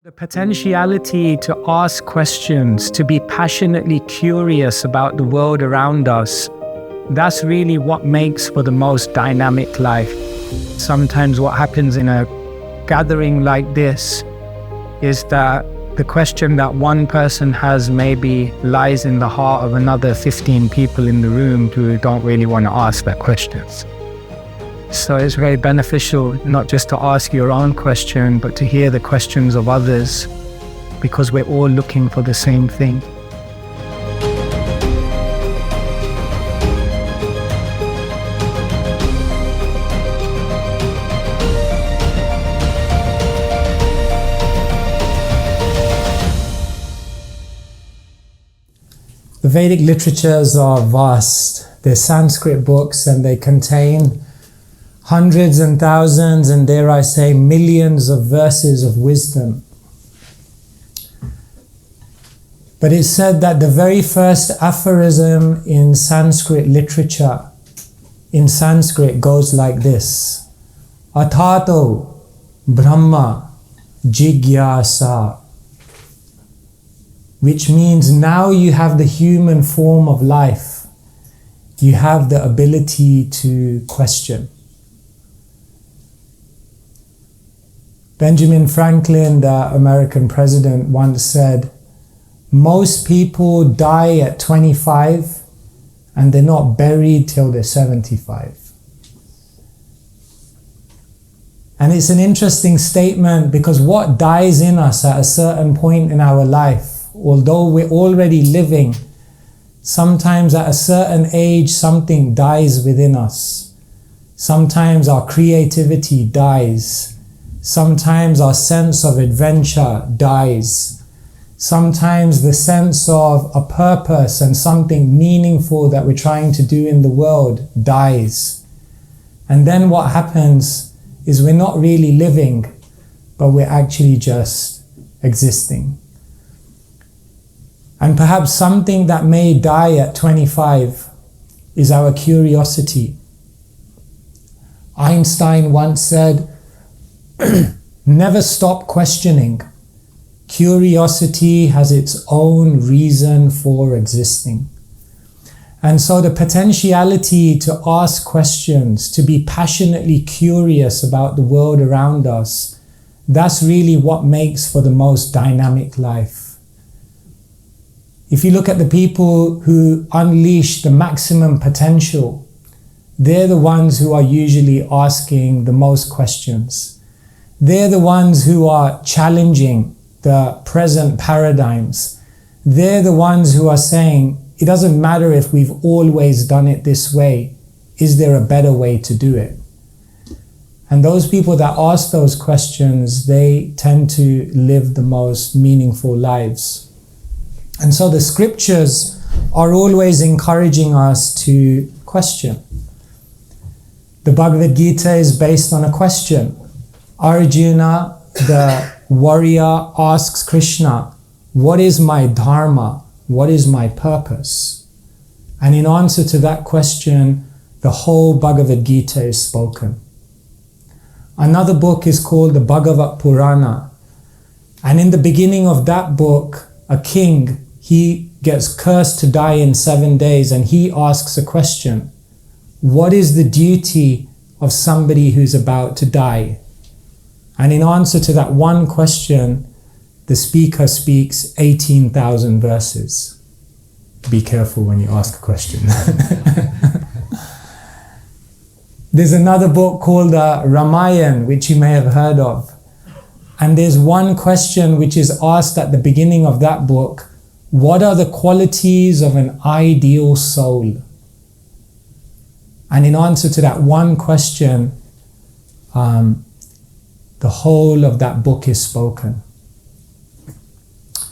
The potentiality to ask questions, to be passionately curious about the world around us, that's really what makes for the most dynamic life. Sometimes what happens in a gathering like this is that the question that one person has maybe lies in the heart of another 15 people in the room who don't really want to ask that questions. So it's very beneficial not just to ask your own question, but to hear the questions of others, because we're all looking for the same thing. The Vedic literatures are vast. They're Sanskrit books and they contain hundreds and thousands and, dare I say, millions of verses of wisdom. But it's said that the very first aphorism in Sanskrit literature, in Sanskrit, goes like this: Atato Brahma Jigyasa, which means now you have the human form of life. You have the ability to question. Benjamin Franklin, the American president, once said, most people die at 25 and they're not buried till they're 75. And it's an interesting statement, because what dies in us at a certain point in our life, although we're already living, sometimes at a certain age something dies within us. Sometimes our creativity dies. Sometimes our sense of adventure dies. Sometimes the sense of a purpose and something meaningful that we're trying to do in the world dies. And then what happens is we're not really living, but we're actually just existing. And perhaps something that may die at 25 is our curiosity. Einstein once said, never stop questioning. Curiosity has its own reason for existing. And so the potentiality to ask questions, to be passionately curious about the world around us, that's really what makes for the most dynamic life. If you look at the people who unleash the maximum potential, they're the ones who are usually asking the most questions. They're the ones who are challenging the present paradigms. They're the ones who are saying, it doesn't matter if we've always done it this way. Is there a better way to do it? And those people that ask those questions, they tend to live the most meaningful lives. And so the scriptures are always encouraging us to question. The Bhagavad Gita is based on a question. Arjuna, the warrior, asks Krishna, what is my dharma? What is my purpose? And in answer to that question, the whole Bhagavad Gita is spoken. Another book is called the Bhagavat Purana. And in the beginning of that book, a king, he gets cursed to die in 7 days, and he asks a question. What is the duty of somebody who's about to die? And in answer to that one question, the speaker speaks 18,000 verses. Be careful when you ask a question. There's another book called Ramayana, which you may have heard of. And there's one question which is asked at the beginning of that book. What are the qualities of an ideal soul? And in answer to that one question, the whole of that book is spoken.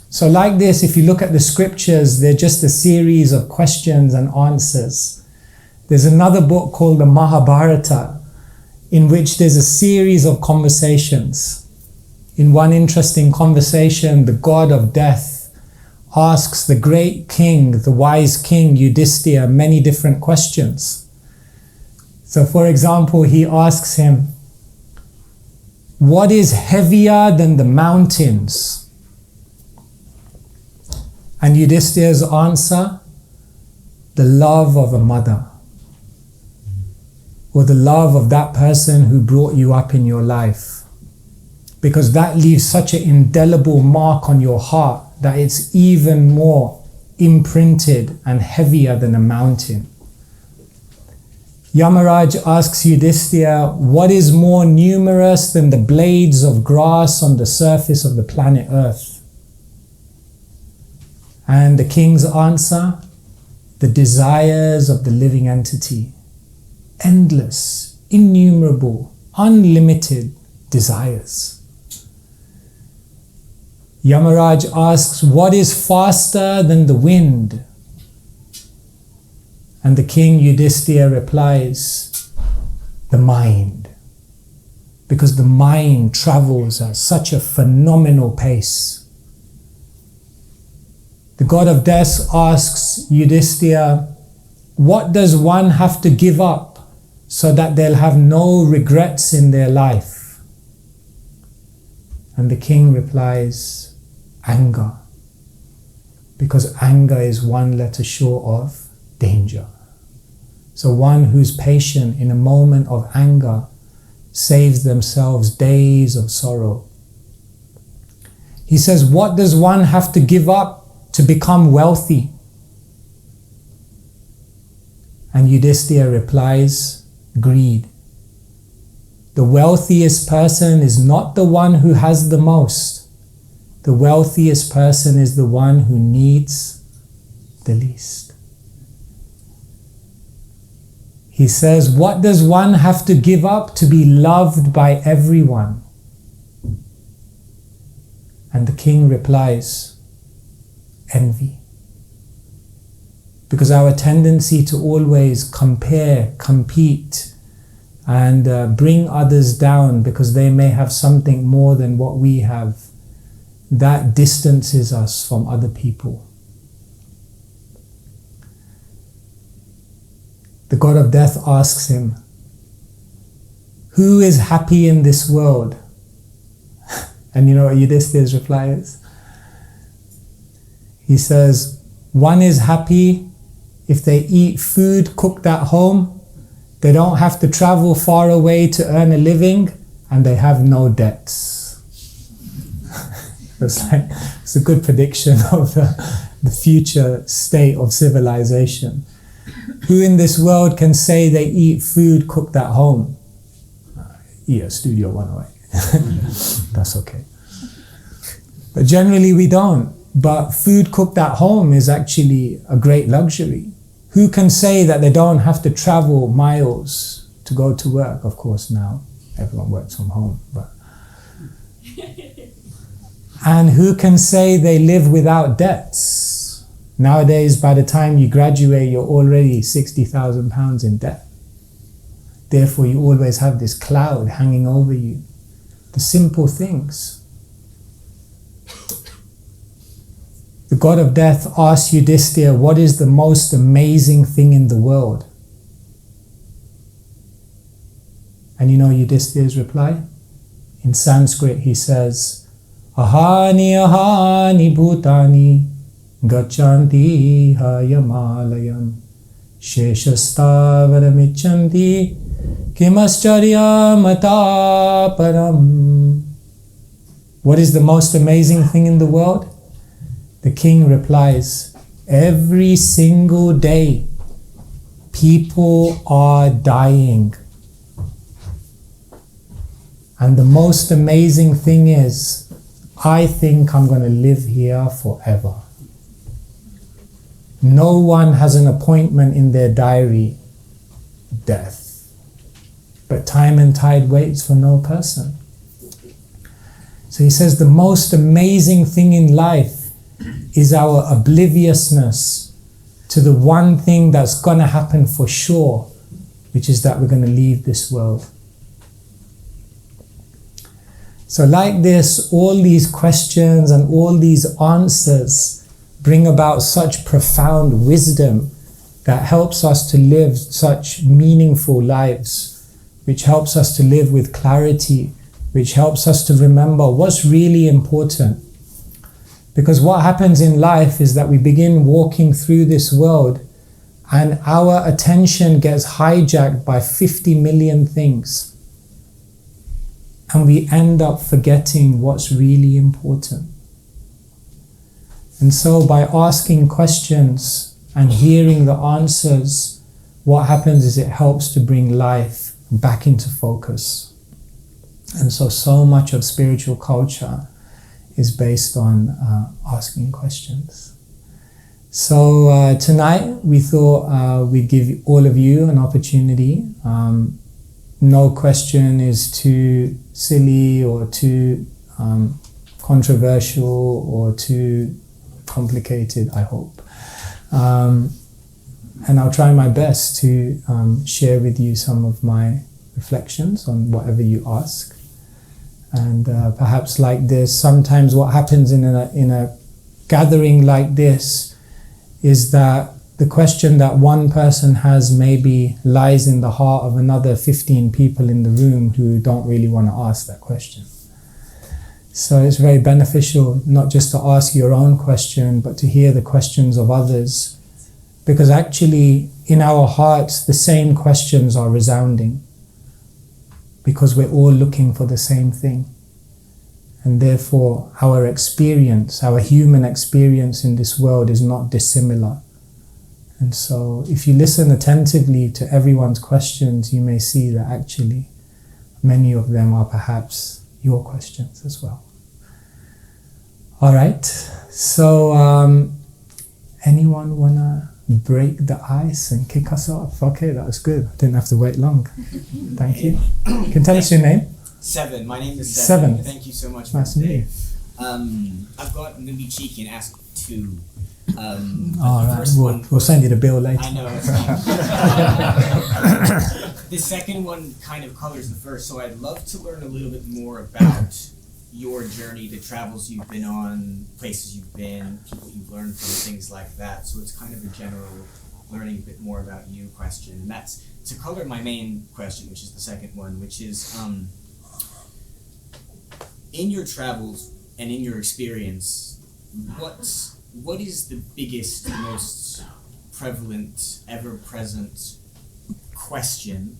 So like this, if you look at the scriptures, they're just a series of questions and answers. There's another book called the Mahabharata, in which there's a series of conversations. In one interesting conversation, the god of death asks the great king, the wise king Yudhishthira, many different questions. So for example, he asks him, what is heavier than the mountains? And Yudhishthira's answer, the love of a mother, or the love of that person who brought you up in your life. Because that leaves such an indelible mark on your heart that it's even more imprinted and heavier than a mountain. Yamaraj asks Yudhishthira, what is more numerous than the blades of grass on the surface of the planet Earth? And the king's answer, the desires of the living entity. Endless, innumerable, unlimited desires. Yamaraj asks, what is faster than the wind? And the king Yudhishthira replies, the mind. Because the mind travels at such a phenomenal pace. The god of death asks Yudhishthira, what does one have to give up so that they'll have no regrets in their life? And the king replies, anger. Because anger is one letter short of danger. So one who's patient in a moment of anger saves themselves days of sorrow. He says, what does one have to give up to become wealthy? And Yudhishthira replies, greed. The wealthiest person is not the one who has the most. The wealthiest person is the one who needs the least. He says, what does one have to give up to be loved by everyone? And the king replies, envy. Because our tendency to always compare, compete, and bring others down because they may have something more than what we have, that distances us from other people. The god of death asks him, who is happy in this world? And you know what Yudhishthira's reply is? He says, one is happy if they eat food cooked at home, they don't have to travel far away to earn a living, and they have no debts. It's a good prediction of the future state of civilization. Who in this world can say they eat food cooked at home? Yeah, Studio 108. That's okay. But generally we don't. But food cooked at home is actually a great luxury. Who can say that they don't have to travel miles to go to work? Of course now everyone works from home. And who can say they live without debts? Nowadays, by the time you graduate, you're already £60,000 in debt. Therefore, you always have this cloud hanging over you. The simple things. The god of death asks Yudhishthira, what is the most amazing thing in the world? And you know Yudhishthira's reply? In Sanskrit, he says, ahani ahani bhutani gachanti hayamalayam sheshastavaramicchanti kimascharya mata param. What is the most amazing thing in the world? The king replies, every single day people are dying. And the most amazing thing is, I think I'm going to live here forever. No one has an appointment in their diary, death. But time and tide waits for no person. So he says the most amazing thing in life is our obliviousness to the one thing that's going to happen for sure, which is that we're going to leave this world. So like this, all these questions and all these answers bring about such profound wisdom that helps us to live such meaningful lives, which helps us to live with clarity, which helps us to remember what's really important. Because what happens in life is that we begin walking through this world and our attention gets hijacked by 50 million things. And we end up forgetting what's really important. And so by asking questions and hearing the answers, what happens is it helps to bring life back into focus. And so much of spiritual culture is based on asking questions. So tonight we thought we'd give all of you an opportunity. No question is too silly or too controversial or too complicated, I hope. And I'll try my best to share with you some of my reflections on whatever you ask. And perhaps like this, sometimes what happens in a gathering like this is that the question that one person has maybe lies in the heart of another 15 people in the room who don't really want to ask that question. So it's very beneficial not just to ask your own question, but to hear the questions of others. Because actually, in our hearts, the same questions are resounding. Because we're all looking for the same thing. And therefore, our experience, our human experience in this world is not dissimilar. And so, if you listen attentively to everyone's questions, you may see that actually many of them are perhaps your questions as well. All right, so anyone wanna break the ice and kick us off? Okay, that was good. I didn't have to wait long. Thank you. You can tell us your name. Seven. My name is Seven. Thank you so much. Nice to meet you. I'm going to be cheeky and ask two. All right, we'll send you the bill later. I know. The second one kind of colors the first, so I'd love to learn a little bit more about your journey, the travels you've been on, places you've been, people you've learned from, things like that. So it's kind of a general learning a bit more about you question. And that's to color my main question, which is the second one, which is in your travels and in your experience, what is the biggest, most prevalent, ever-present question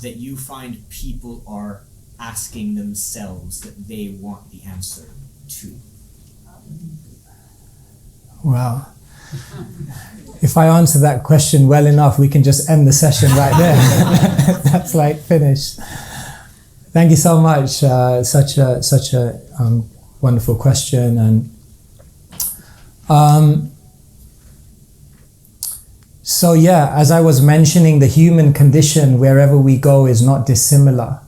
that you find people are asking themselves that they want the answer to? Wow. If I answer that question well enough, we can just end the session right there. That's like finished. Thank you so much. Such a wonderful question. And so yeah, as I was mentioning, the human condition wherever we go is not dissimilar.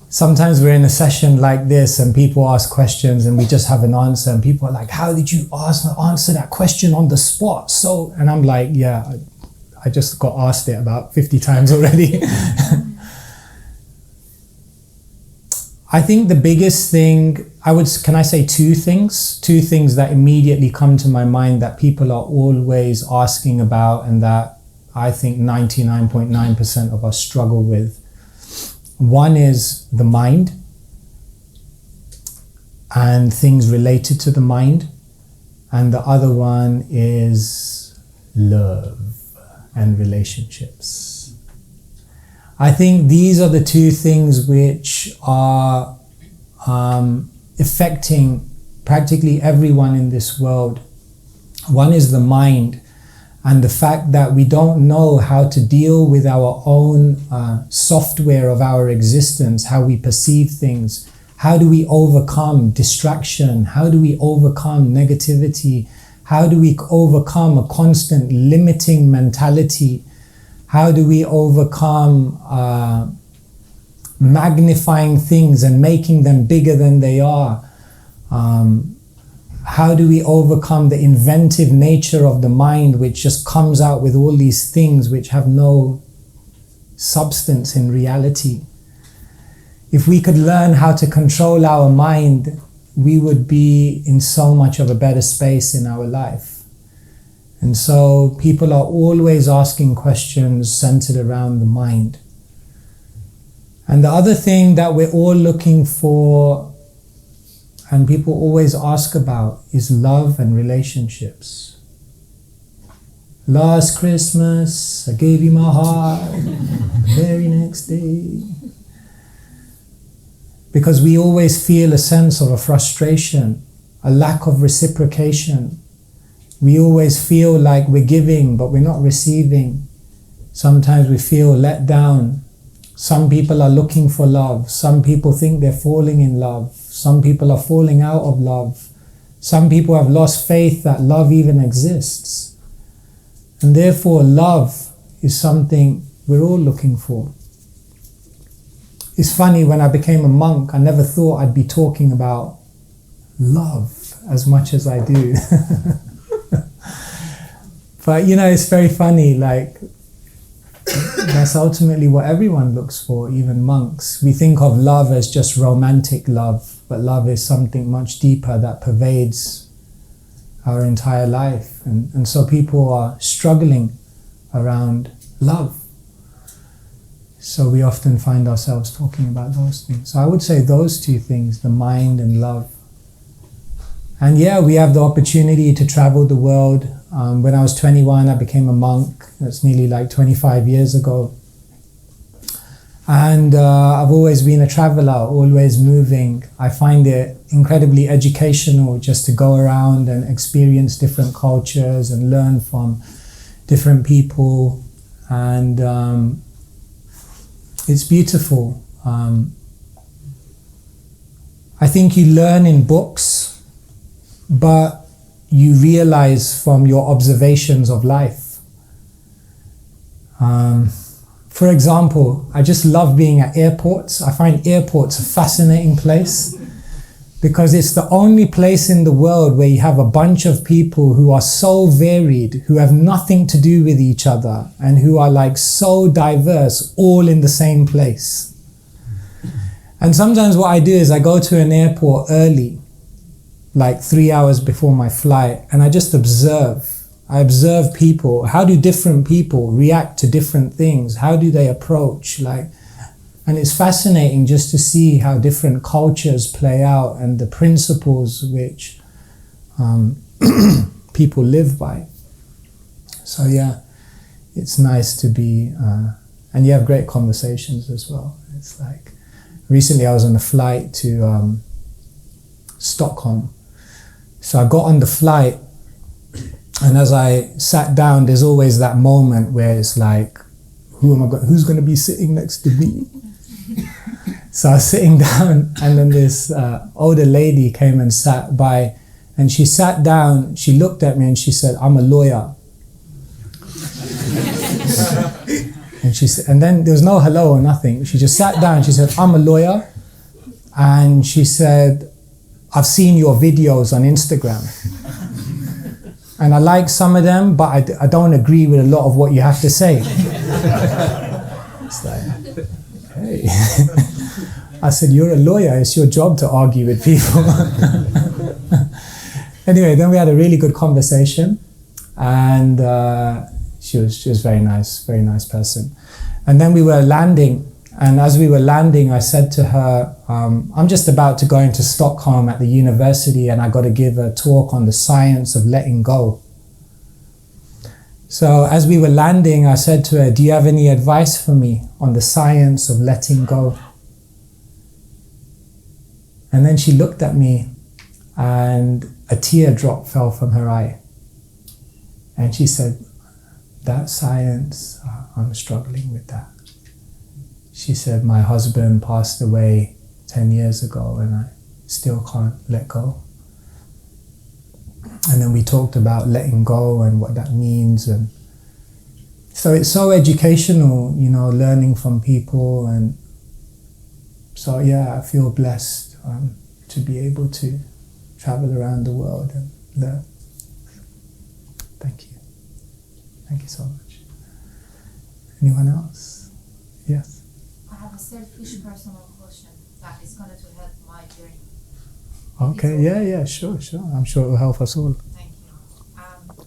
Sometimes we're in a session like this and people ask questions and we just have an answer and people are like, how did you answer that question on the spot? So, and I'm like, yeah, I just got asked it about 50 times already. I think the biggest thing, can I say two things? Two things that immediately come to my mind that people are always asking about and that I think 99.9% of us struggle with. One is the mind and things related to the mind. And the other one is love and relationships. I think these are the two things which are affecting practically everyone in this world. One is the mind and the fact that we don't know how to deal with our own software of our existence, how we perceive things. How do we overcome distraction? How do we overcome negativity? How do we overcome a constant limiting mentality? How do we overcome magnifying things and making them bigger than they are? How do we overcome the inventive nature of the mind, which just comes out with all these things which have no substance in reality? If we could learn how to control our mind, we would be in so much of a better space in our life. And so people are always asking questions centered around the mind. And the other thing that we're all looking for, and people always ask about, is love and relationships. Last Christmas, I gave you my heart, the very next day. Because we always feel a sense of a frustration, a lack of reciprocation. We always feel like we're giving, but we're not receiving. Sometimes we feel let down. Some people are looking for love. Some people think they're falling in love. Some people are falling out of love. Some people have lost faith that love even exists. And therefore, love is something we're all looking for. It's funny, when I became a monk, I never thought I'd be talking about love as much as I do. But you know, it's very funny, like, that's ultimately what everyone looks for, even monks. We think of love as just romantic love, but love is something much deeper that pervades our entire life. And so people are struggling around love. So we often find ourselves talking about those things. So I would say those two things, the mind and love. And yeah, we have the opportunity to travel the world. When I was 21, I became a monk. That's nearly like 25 years ago. And I've always been a traveler, always moving. I find it incredibly educational just to go around and experience different cultures and learn from different people. And it's beautiful. I think you learn in books, but you realize from your observations of life. For example, I just love being at airports. I find airports a fascinating place because it's the only place in the world where you have a bunch of people who are so varied, who have nothing to do with each other, and who are like so diverse, all in the same place. And sometimes what I do is I go to an airport early, like 3 hours before my flight, and I just observe. I observe people. How do different people react to different things? How do they approach? And it's fascinating just to see how different cultures play out and the principles which people live by. So yeah, it's nice to be, and you have great conversations as well. It's like, recently I was on a flight to Stockholm. So I got on the flight, and as I sat down, there's always that moment where it's like, who's going to be sitting next to me? So I was sitting down, and then this older lady came and sat by, and she sat down, she looked at me and she said, "I'm a lawyer." And she said, and then there was no hello or nothing. She just sat down, she said, "I'm a lawyer." And she said, "I've seen your videos on Instagram. And I like some of them, but I don't agree with a lot of what you have to say." It's like, hey. I said, "You're a lawyer, it's your job to argue with people." Anyway, then we had a really good conversation, and she was very nice person. And then we were landing, and as we were landing, I said to her, "I'm just about to go into Stockholm at the university, and I got to give a talk on the science of letting go." So as we were landing, I said to her, "Do you have any advice for me on the science of letting go?" And then she looked at me, and a teardrop fell from her eye. And she said, "That science, I'm struggling with that." She said, "My husband passed away 10 years ago and I still can't let go." And then we talked about letting go and what that means. And so it's so educational, learning from people. And so, yeah, I feel blessed to be able to travel around the world and learn. Thank you. Thank you so much. Anyone else? Yes. I have a selfish personal question that is going to help my journey. Okay, yeah, sure. I'm sure it will help us all. Thank you.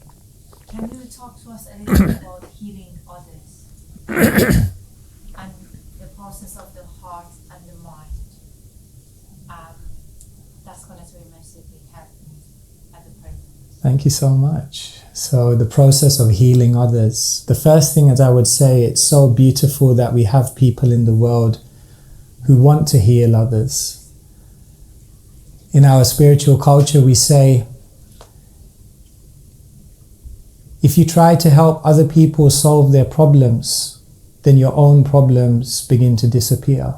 Can you talk to us a little bit about healing others? And the part process of the heart and the mind. That's going to immensely help me at the present. Thank you so much. So the process of healing others. The first thing, as I would say, it's so beautiful that we have people in the world who want to heal others. In our spiritual culture, we say, if you try to help other people solve their problems, then your own problems begin to disappear.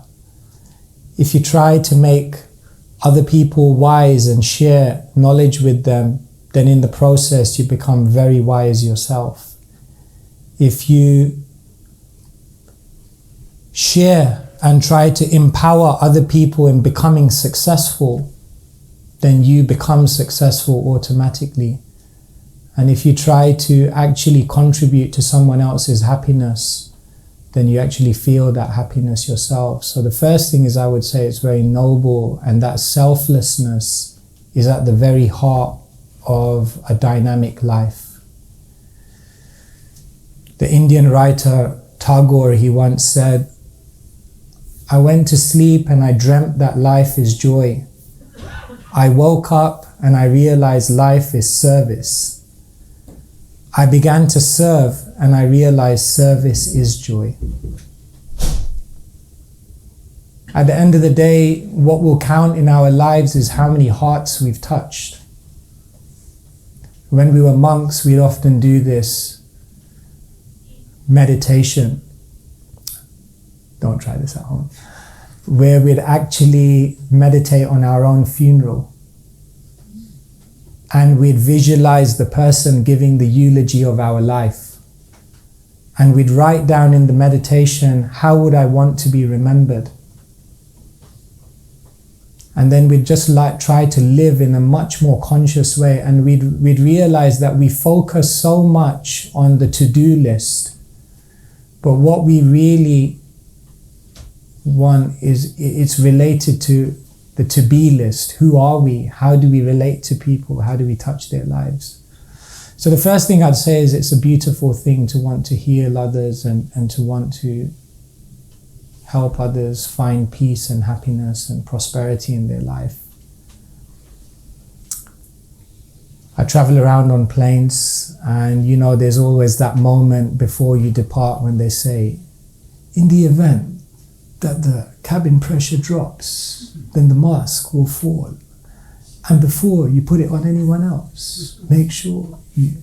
If you try to make other people wise and share knowledge with them, then in the process you become very wise yourself. If you share and try to empower other people in becoming successful, then you become successful automatically. And if you try to actually contribute to someone else's happiness, then you actually feel that happiness yourself. So the first thing is, I would say, it's very noble, and that selflessness is at the very heart of a dynamic life. The Indian writer Tagore, he once said, I went to sleep and I dreamt that life is joy. I woke up and I realized life is service. I began to serve and I realized service is joy. At the end of the day, what will count in our lives is how many hearts we've touched. When we were monks, we'd often do this meditation. Don't try this at home. Where we'd actually meditate on our own funeral. And we'd visualize the person giving the eulogy of our life. And we'd write down in the meditation, how would I want to be remembered? And then we'd just try to live in a much more conscious way. And we'd realize that we focus so much on the to-do list. But what we really want is, it's related to the to-be list. Who are we? How do we relate to people? How do we touch their lives? So the first thing I'd say is, it's a beautiful thing to want to heal others and to want to help others find peace and happiness and prosperity in their life. I travel around on planes, and there's always that moment before you depart when they say, in the event that the cabin pressure drops, then the mask will fall. And before you put it on anyone else, make sure you...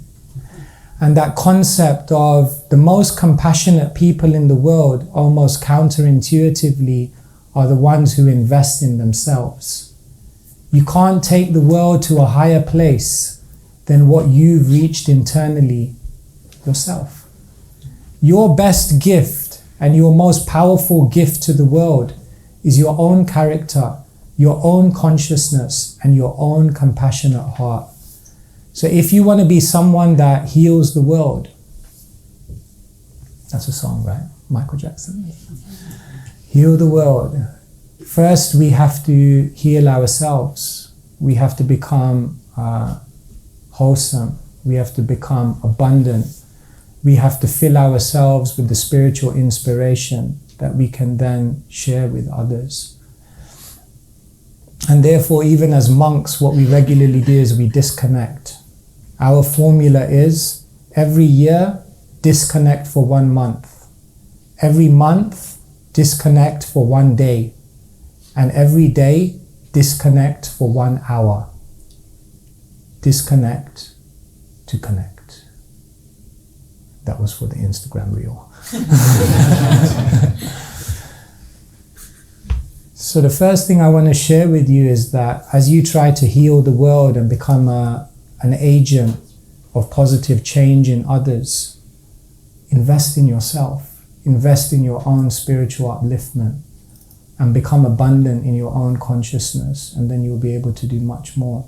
And that concept of the most compassionate people in the world, almost counterintuitively, are the ones who invest in themselves. You can't take the world to a higher place than what you've reached internally yourself. Your best gift and your most powerful gift to the world is your own character, your own consciousness, and your own compassionate heart. So if you want to be someone that heals the world, that's a song, right? Michael Jackson. Heal the world. First, we have to heal ourselves. We have to become wholesome. We have to become abundant. We have to fill ourselves with the spiritual inspiration that we can then share with others. And therefore, even as monks, what we regularly do is we disconnect. Our formula is, every year, disconnect for 1 month. Every month, disconnect for 1 day. And every day, disconnect for 1 hour. Disconnect to connect. That was for the Instagram reel. So the first thing I want to share with you is that as you try to heal the world and become an agent of positive change in others, invest in yourself, invest in your own spiritual upliftment, and become abundant in your own consciousness, and then you'll be able to do much more.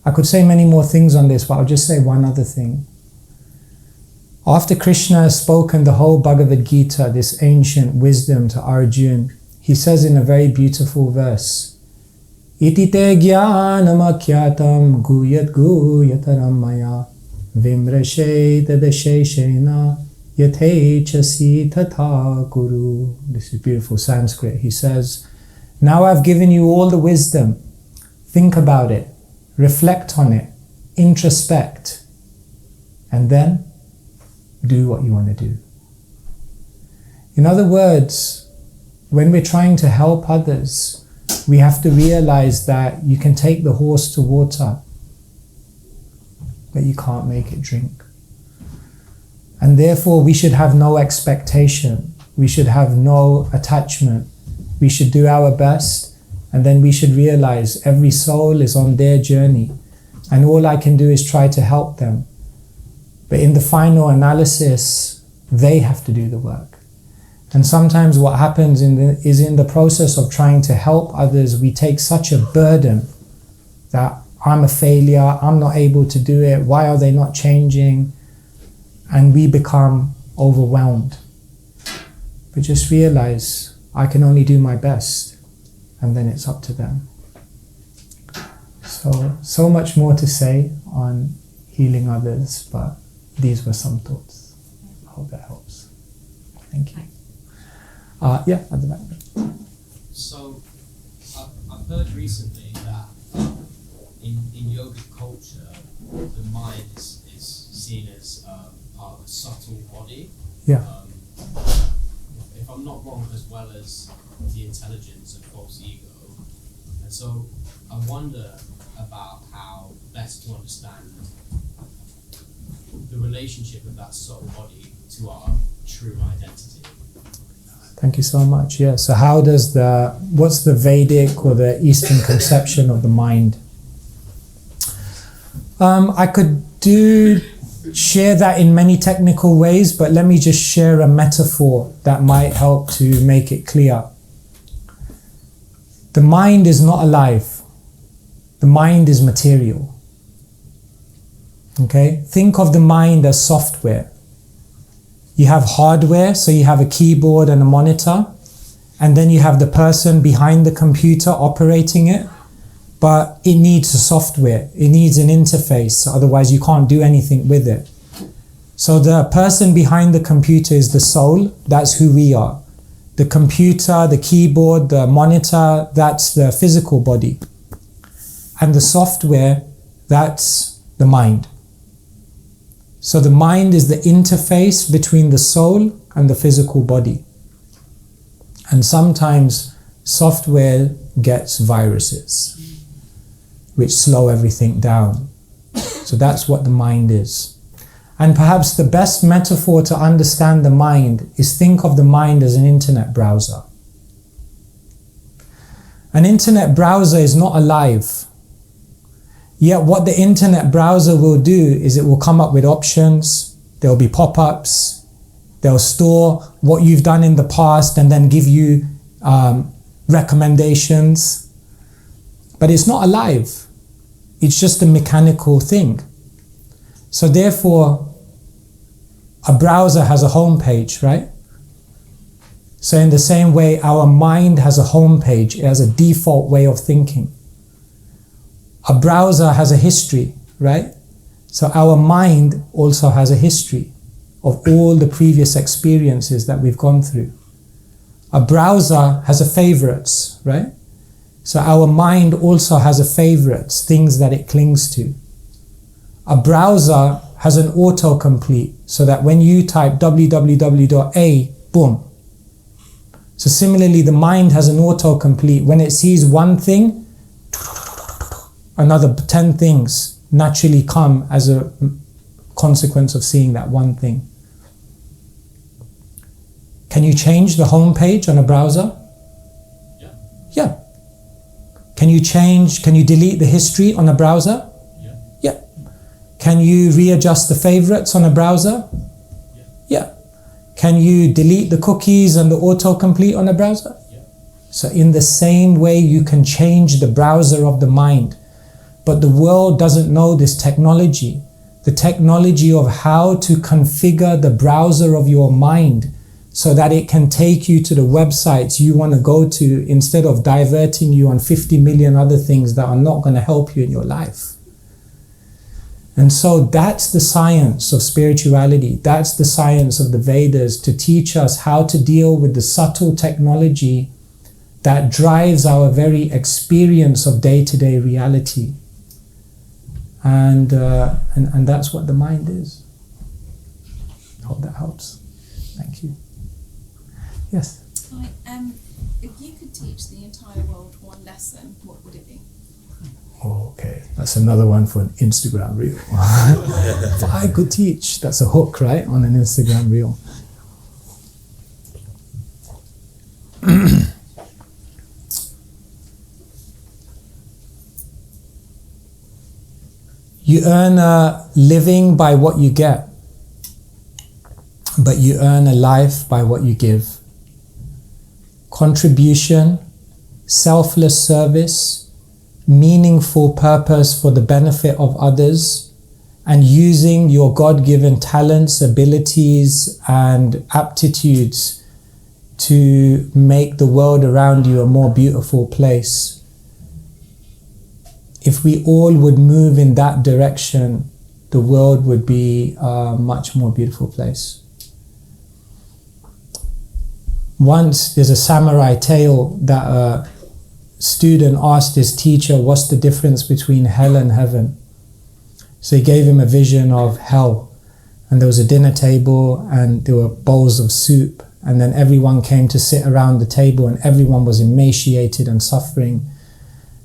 I could say many more things on this, but I'll just say one other thing. After Krishna has spoken the whole Bhagavad Gita, this ancient wisdom, to Arjuna, he says in a very beautiful verse, Iti te jnanamakyatam guyat guyataram maya vimrashe tadasheshena Yatechasi tatha kuru. This is beautiful Sanskrit. He says, now I've given you all the wisdom. Think about it. Reflect on it. Introspect. And then do what you want to do. In other words, when we're trying to help others, we have to realize that you can take the horse to water, but you can't make it drink. And therefore, we should have no expectation. We should have no attachment. We should do our best, and then we should realize every soul is on their journey, and all I can do is try to help them. But in the final analysis, they have to do the work. And sometimes what happens is in the process of trying to help others, we take such a burden that I'm a failure, I'm not able to do it, why are they not changing? And we become overwhelmed. But just realize, I can only do my best, and then it's up to them. So much more to say on healing others, but these were some thoughts. I hope that helps. Thank you. Yeah, at the back. So, I've heard recently that in yogic culture, the mind is seen as part of a subtle body. Yeah. If I'm not wrong, as well as the intelligence and false ego. And so, I wonder about how best to understand the relationship of that subtle body to our true identity. Thank you so much. Yeah. So what's the Vedic or the Eastern conception of the mind? I could share that in many technical ways, but let me just share a metaphor that might help to make it clear. The mind is not alive. The mind is material. Okay? Think of the mind as software. You have hardware, so you have a keyboard and a monitor, and then you have the person behind the computer operating it, but it needs a software, it needs an interface, otherwise you can't do anything with it. So the person behind the computer is the soul, that's who we are. The computer, the keyboard, the monitor, that's the physical body. And the software, that's the mind. So the mind is the interface between the soul and the physical body. And sometimes software gets viruses, which slow everything down. So that's what the mind is. And perhaps the best metaphor to understand the mind is think of the mind as an internet browser. An internet browser is not alive. Yet what the internet browser will do is it will come up with options, there will be pop-ups, they'll store what you've done in the past and then give you recommendations. But it's not alive. It's just a mechanical thing. So therefore, a browser has a home page, right? So in the same way, our mind has a home page. It has a default way of thinking. A browser has a history, right? So our mind also has a history of all the previous experiences that we've gone through. A browser has a favorites, right? So our mind also has a favorites, things that it clings to. A browser has an autocomplete, so that when you type www.a, boom. So similarly, the mind has an autocomplete. When it sees one thing, another 10 things naturally come as a consequence of seeing that one thing. Can you change the home page on a browser? Yeah. Can you delete the history on a browser? Yeah. Can you readjust the favorites on a browser? Yeah. Can you delete the cookies and the autocomplete on a browser? So in the same way, you can change the browser of the mind. But the world doesn't know this technology. The technology of how to configure the browser of your mind so that it can take you to the websites you want to go to instead of diverting you on 50 million other things that are not going to help you in your life. And so that's the science of spirituality. That's the science of the Vedas, to teach us how to deal with the subtle technology that drives our very experience of day-to-day reality. And that's what the mind is. I hope that helps. Thank you. Yes? Hi, if you could teach the entire world one lesson, what would it be? Okay, that's another one for an Instagram reel. If I could teach, that's a hook, right, on an Instagram reel. You earn a living by what you get, but you earn a life by what you give. Contribution, selfless service, meaningful purpose for the benefit of others, and using your God-given talents, abilities, and aptitudes to make the world around you a more beautiful place. If we all would move in that direction, the world would be a much more beautiful place. Once there's a samurai tale that a student asked his teacher, what's the difference between hell and heaven? So he gave him a vision of hell, and there was a dinner table and there were bowls of soup, and then everyone came to sit around the table and everyone was emaciated and suffering.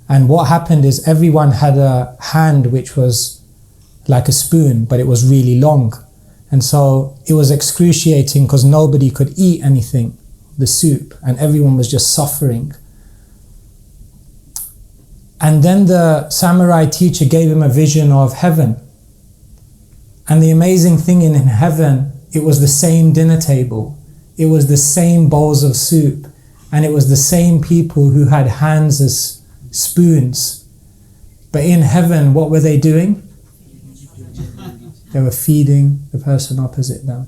And what happened is everyone had a hand which was like a spoon, but it was really long. And so it was excruciating because nobody could eat anything, the soup, and everyone was just suffering. And then the samurai teacher gave him a vision of heaven. And the amazing thing in heaven, it was the same dinner table. It was the same bowls of soup. And it was the same people who had hands as spoons. But in heaven, what were they doing? They were feeding the person opposite them.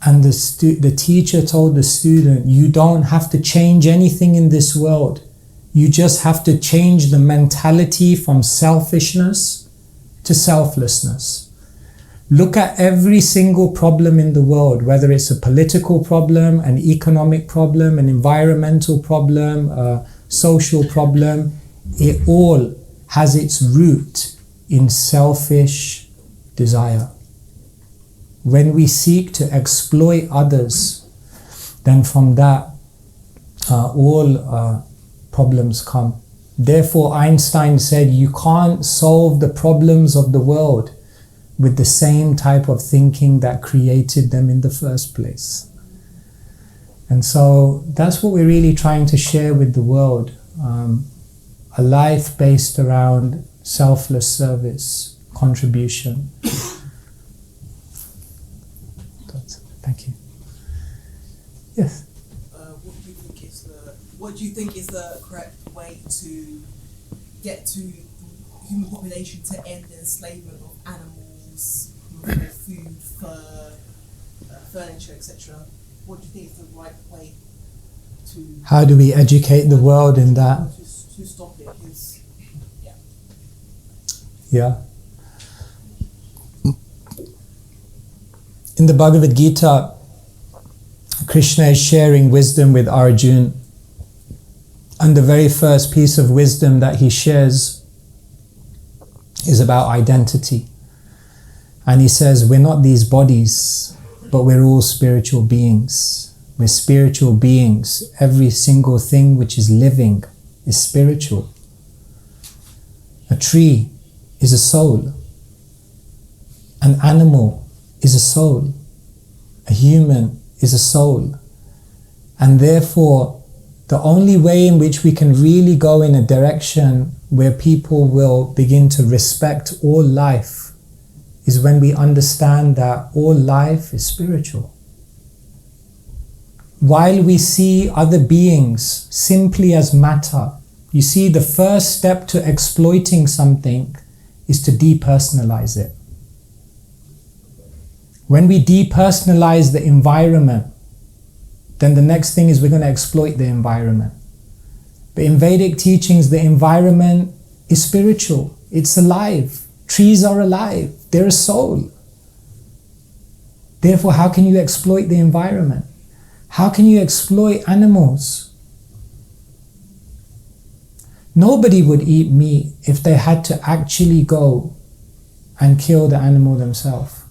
And the teacher told the student, you don't have to change anything in this world. You just have to change the mentality from selfishness to selflessness. Look at every single problem in the world, whether it's a political problem, an economic problem, an environmental problem, a social problem. It all has its root in selfish desire. When we seek to exploit others, then from that all problems come. Therefore, Einstein said you can't solve the problems of the world with the same type of thinking that created them in the first place. And so that's what we're really trying to share with the world. A life based around selfless service, contribution. Thank you. Yes? What do you think is the correct way to get to the human population to end the enslavement of animals, food, fur, furniture, etc.? What do you think is the right way to... How do we educate the world in that? To stop it is... Yeah. In the Bhagavad Gita, Krishna is sharing wisdom with Arjuna. And the very first piece of wisdom that he shares is about identity. And he says, we're not these bodies, but we're all spiritual beings. We're spiritual beings. Every single thing which is living is spiritual. A tree is a soul. An animal is a soul. A human is a soul. And therefore, the only way in which we can really go in a direction where people will begin to respect all life is when we understand that all life is spiritual. While we see other beings simply as matter, you see, the first step to exploiting something is to depersonalize it. When we depersonalize the environment, then the next thing is we're going to exploit the environment. But in Vedic teachings, the environment is spiritual. It's alive. Trees are alive. They're a soul. Therefore, how can you exploit the environment? How can you exploit animals? Nobody would eat meat if they had to actually go and kill the animal themselves.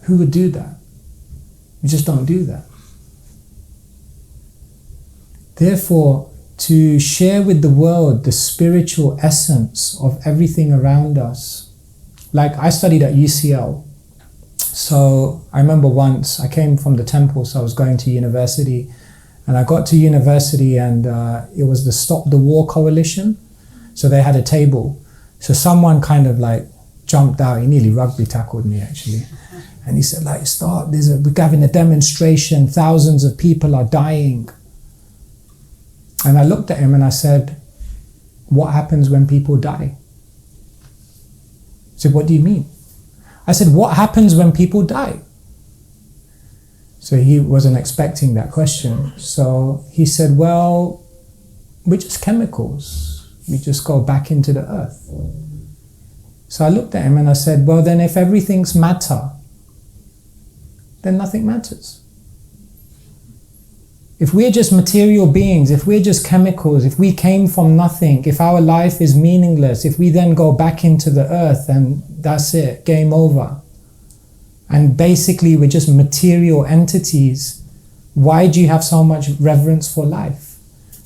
Who would do that? We just don't do that. Therefore, to share with the world the spiritual essence of everything around us. Like I studied at UCL. So I remember once I came from the temple, so I was going to university. And I got to university and it was the Stop the War Coalition. So they had a table. So someone kind of like jumped out. He nearly rugby tackled me actually. And he said like, stop, we're having a demonstration. Thousands of people are dying. And I looked at him and I said, what happens when people die? He said, what do you mean? I said, what happens when people die? So he wasn't expecting that question. So he said, well, we're just chemicals. We just go back into the earth. So I looked at him and I said, well, then if everything's matter, then nothing matters. If we're just material beings, if we're just chemicals, if we came from nothing, if our life is meaningless, if we then go back into the earth and that's it, game over. And basically we're just material entities, why do you have so much reverence for life?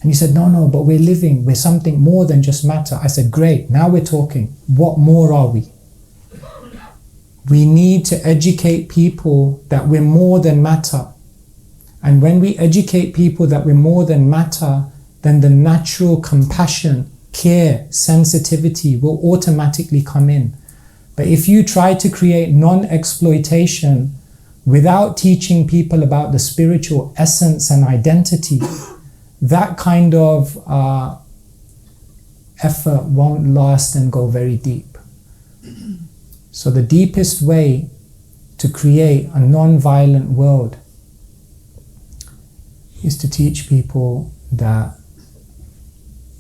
And he said, no, but we're living, we're something more than just matter. I said, great, now we're talking. What more are we? We need to educate people that we're more than matter. And when we educate people that we're more than matter, then the natural compassion, care, sensitivity will automatically come in. But if you try to create non-exploitation without teaching people about the spiritual essence and identity, that kind of effort won't last and go very deep. So the deepest way to create a non-violent world is to teach people that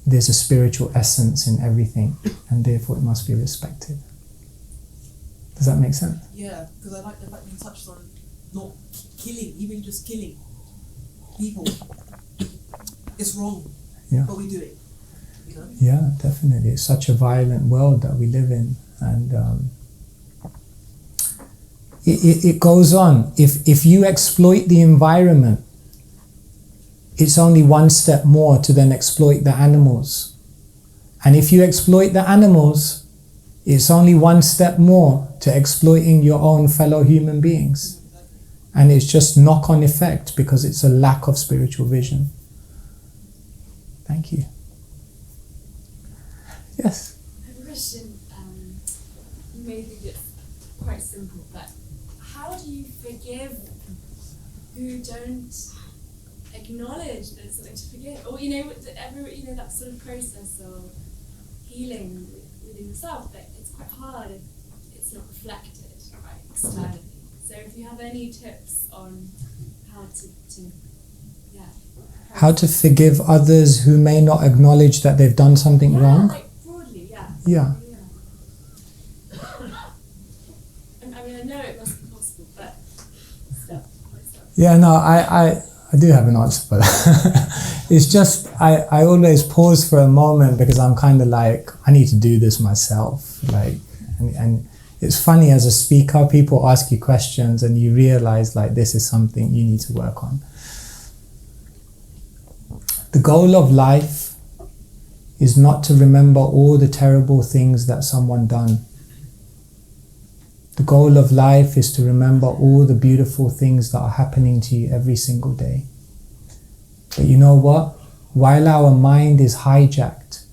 there's a spiritual essence in everything and therefore it must be respected. Does that make sense? Yeah, because I like the fact you touched on not killing, even just killing people. It's wrong, Yeah. but we do it. You know? Yeah, definitely. It's such a violent world that we live in, and it goes on. If you exploit the environment, it's only one step more to then exploit the animals. And if you exploit the animals, it's only one step more to exploiting your own fellow human beings. And it's just knock-on effect because it's a lack of spiritual vision. Thank you. Yes? I have a question. You may think it's quite simple, but how do you forgive who don't acknowledge that it's something to forgive? Or, that sort of process of healing within yourself, but it's quite hard if it's not reflected externally. So if you have any tips on how how to forgive others who may not acknowledge that they've done something wrong? Like broadly, yeah. Yeah. I mean, I know it must be possible, but still. Yeah, no, I do have an answer for that. It's just, I always pause for a moment because I'm kind of like, I need to do this myself. And it's funny as a speaker, people ask you questions and you realize like this is something you need to work on. The goal of life is not to remember all the terrible things that someone done. The goal of life is to remember all the beautiful things that are happening to you every single day. But you know what? While our mind is hijacked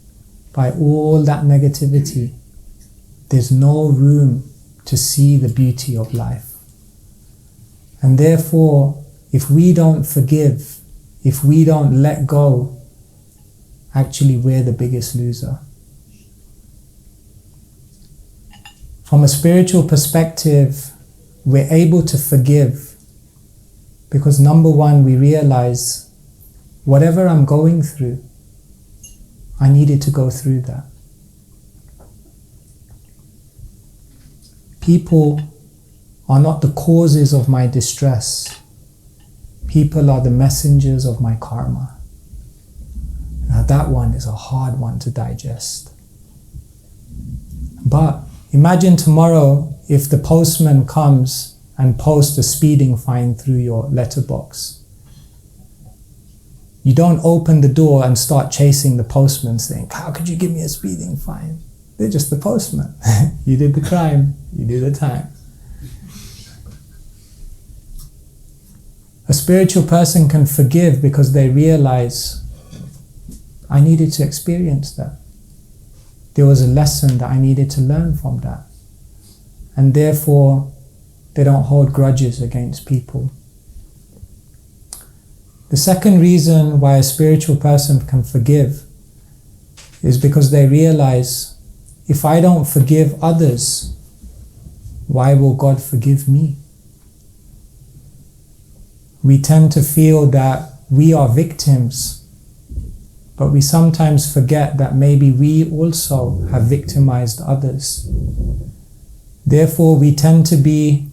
by all that negativity, there's no room to see the beauty of life. And therefore, if we don't forgive, if we don't let go, actually we're the biggest loser. From a spiritual perspective, we're able to forgive because number one, we realize whatever I'm going through, I needed to go through that. People are not the causes of my distress. People are the messengers of my karma. Now that one is a hard one to digest. But imagine tomorrow if the postman comes and posts a speeding fine through your letterbox. You don't open the door and start chasing the postman saying, how could you give me a speeding fine? They're just the postman. You did the crime, you do the time. A spiritual person can forgive because they realize, I needed to experience that. There was a lesson that I needed to learn from that. And therefore, they don't hold grudges against people. The second reason why a spiritual person can forgive is because they realize, if I don't forgive others, why will God forgive me? We tend to feel that we are victims, but we sometimes forget that maybe we also have victimized others. Therefore, we tend to be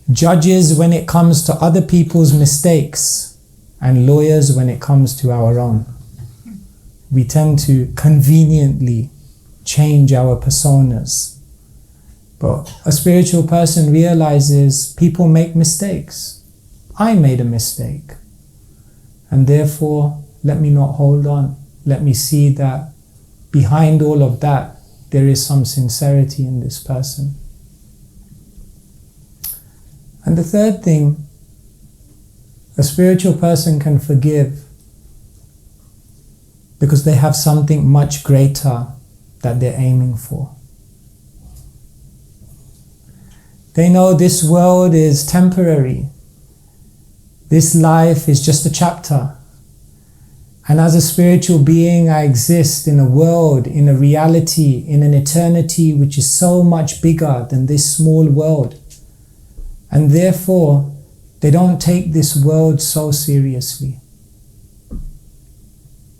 judges when it comes to other people's mistakes and lawyers when it comes to our own. We tend to conveniently change our personas. But a spiritual person realizes people make mistakes. I made a mistake. And therefore, let me not hold on. Let me see that behind all of that, there is some sincerity in this person. And the third thing, a spiritual person can forgive because they have something much greater that they're aiming for. They know this world is temporary. This life is just a chapter. And as a spiritual being, I exist in a world, in a reality, in an eternity which is so much bigger than this small world. And therefore, they don't take this world so seriously.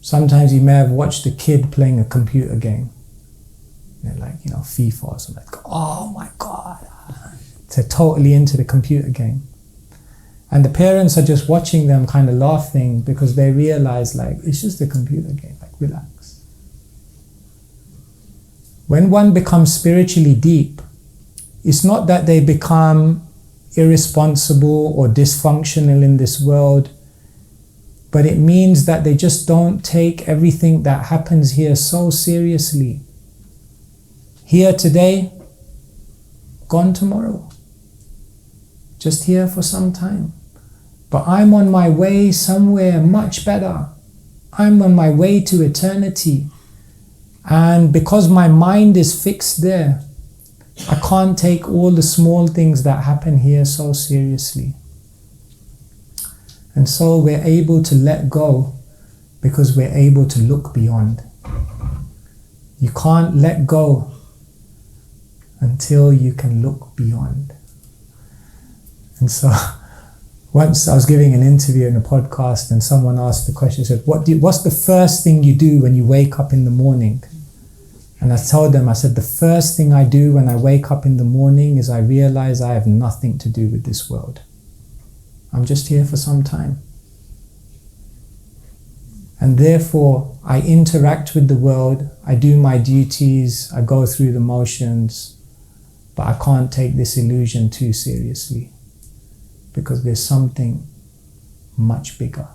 Sometimes you may have watched a kid playing a computer game. They're like, FIFA or something. Like, oh my God. They're totally into the computer game. And the parents are just watching them kind of laughing because they realize it's just a computer game, relax. When one becomes spiritually deep, it's not that they become irresponsible or dysfunctional in this world, but it means that they just don't take everything that happens here so seriously. Here today, gone tomorrow. Just here for some time. But I'm on my way somewhere much better. I'm on my way to eternity. And because my mind is fixed there, I can't take all the small things that happen here so seriously. And so we're able to let go because we're able to look beyond. You can't let go until you can look beyond. And so once I was giving an interview in a podcast and someone asked the question, said, what's the first thing you do when you wake up in the morning? And I told them, I said, the first thing I do when I wake up in the morning is I realize I have nothing to do with this world. I'm just here for some time. And therefore, I interact with the world, I do my duties, I go through the motions, but I can't take this illusion too seriously. Because there's something much bigger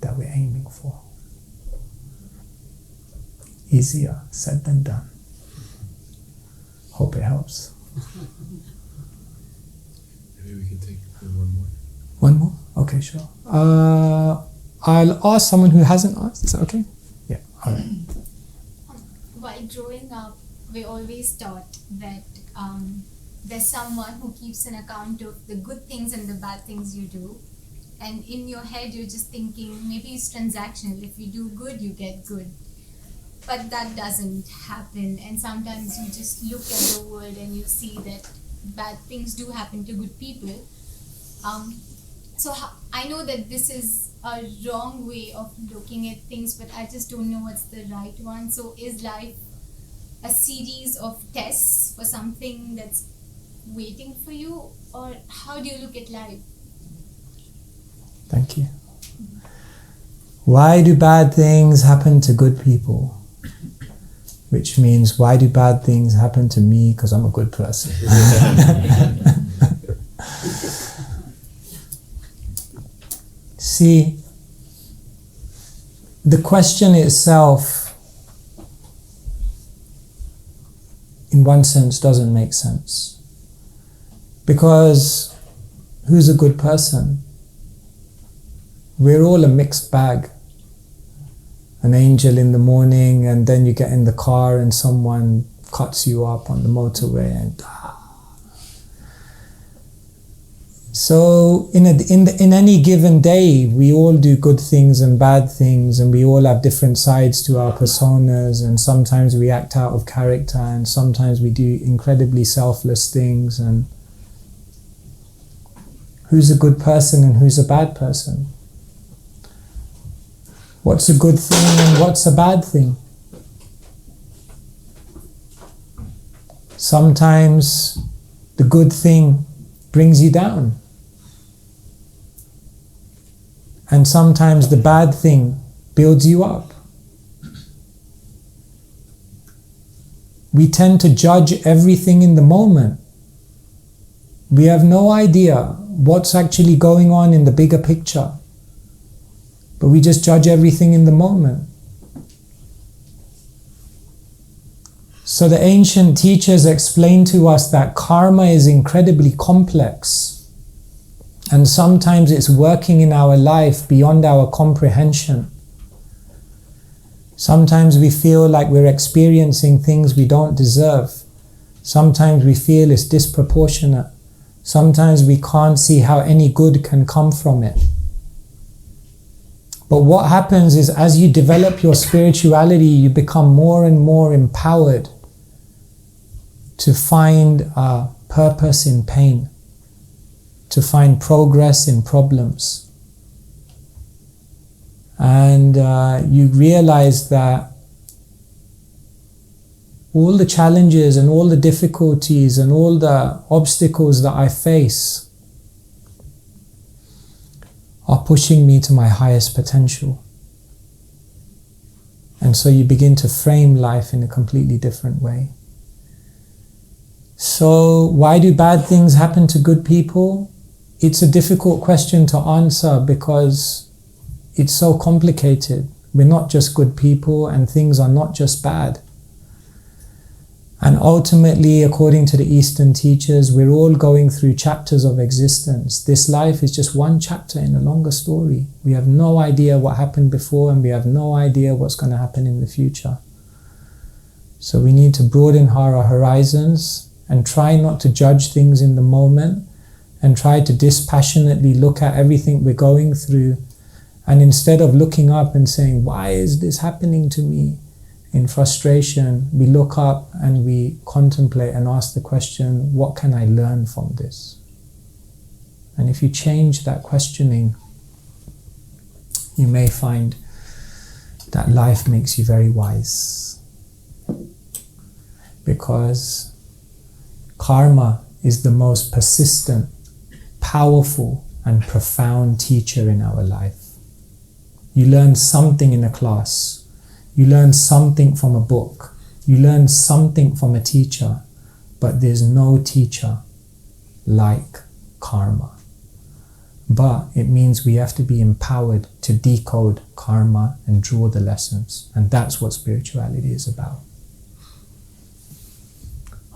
that we're aiming for. Easier said than done. Hope it helps. Maybe we can take one more. One more? Okay, sure. I'll ask someone who hasn't asked. Is that okay? Yeah, all right. While growing up, we always taught that there's someone who keeps an account of the good things and the bad things you do. And in your head, you're just thinking, maybe it's transactional. If you do good, you get good. But that doesn't happen. And sometimes you just look at the world and you see that bad things do happen to good people. I know that this is a wrong way of looking at things, but I just don't know what's the right one. So is life a series of tests for something that's waiting for you, or how do you look at life? Thank you. Why do bad things happen to good people? Which means, why do bad things happen to me? Because I'm a good person. See, the question itself, in one sense, doesn't make sense. Because who's a good person? We're all a mixed bag. An angel in the morning, and then you get in the car and someone cuts you up on the motorway and So in any given day, we all do good things and bad things, and we all have different sides to our personas, and sometimes we act out of character, and sometimes we do incredibly selfless things. And who's a good person and who's a bad person? What's a good thing and what's a bad thing? Sometimes the good thing brings you down. And sometimes the bad thing builds you up. We tend to judge everything in the moment. We have no idea what's actually going on in the bigger picture. But we just judge everything in the moment. So the ancient teachers explain to us that karma is incredibly complex. And sometimes it's working in our life beyond our comprehension. Sometimes we feel like we're experiencing things we don't deserve. Sometimes we feel it's disproportionate. Sometimes we can't see how any good can come from it. But what happens is, as you develop your spirituality, you become more and more empowered to find a purpose in pain, to find progress in problems. And you realize that all the challenges and all the difficulties and all the obstacles that I face are pushing me to my highest potential. And so you begin to frame life in a completely different way. So why do bad things happen to good people? It's a difficult question to answer because it's so complicated. We're not just good people, and things are not just bad. And ultimately, according to the Eastern teachers, we're all going through chapters of existence. This life is just one chapter in a longer story. We have no idea what happened before, and we have no idea what's going to happen in the future. So we need to broaden our horizons and try not to judge things in the moment, and try to dispassionately look at everything we're going through. And instead of looking up and saying, why is this happening to me? In frustration, we look up and we contemplate and ask the question, what can I learn from this? And if you change that questioning, you may find that life makes you very wise. Because karma is the most persistent, powerful, and profound teacher in our life. You learn something in a class. You learn something from a book. You learn something from a teacher. But there's no teacher like karma. But it means we have to be empowered to decode karma and draw the lessons. And that's what spirituality is about.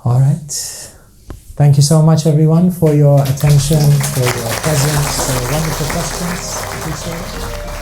All right. Thank you so much, everyone, for your attention, for your presence, for wonderful questions. Appreciate it.